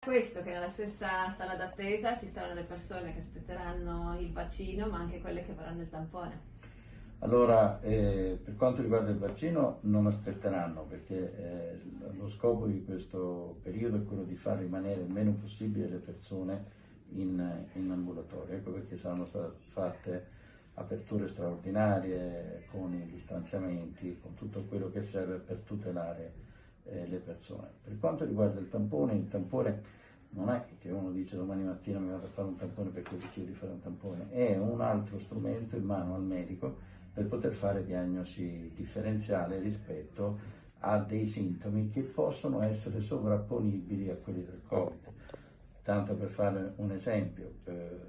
questo che nella stessa sala d'attesa ci saranno le persone che aspetteranno il vaccino, ma anche quelle che vorranno il tampone. Allora, per quanto riguarda il vaccino non aspetteranno, perché lo scopo di questo periodo è quello di far rimanere il meno possibile le persone in ambulatorio. Ecco perché saranno state fatte aperture straordinarie con i distanziamenti, con tutto quello che serve per tutelare le persone. Per quanto riguarda il tampone non è che uno dice domani mattina mi vado a fare un tampone perché decido di fare un tampone, è un altro strumento in mano al medico per poter fare diagnosi differenziale rispetto a dei sintomi che possono essere sovrapponibili a quelli del Covid. Tanto per fare un esempio,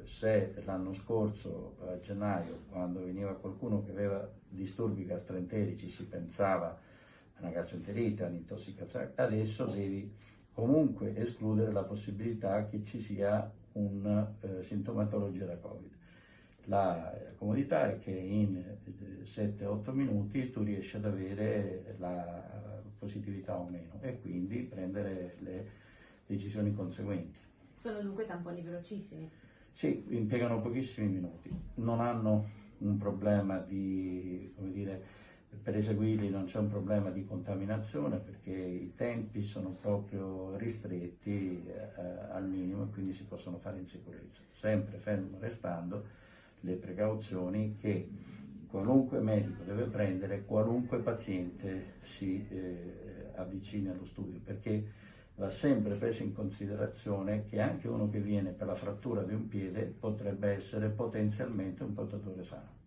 se l'anno scorso a gennaio, quando veniva qualcuno che aveva disturbi gastroenterici, si pensava a una gastroenterite, all'intossicazione, adesso devi comunque escludere la possibilità che ci sia una sintomatologia da Covid. La comodità è che in 7-8 minuti tu riesci ad avere la positività o meno e quindi prendere le decisioni conseguenti. Sono dunque tamponi velocissimi. Sì, impiegano pochissimi minuti, non hanno un problema di, come dire, per eseguirli non c'è un problema di contaminazione perché i tempi sono proprio ristretti al minimo e quindi si possono fare in sicurezza, sempre fermo restando le precauzioni che qualunque medico deve prendere, qualunque paziente si avvicini allo studio, perché va sempre preso in considerazione che anche uno che viene per la frattura di un piede potrebbe essere potenzialmente un portatore sano.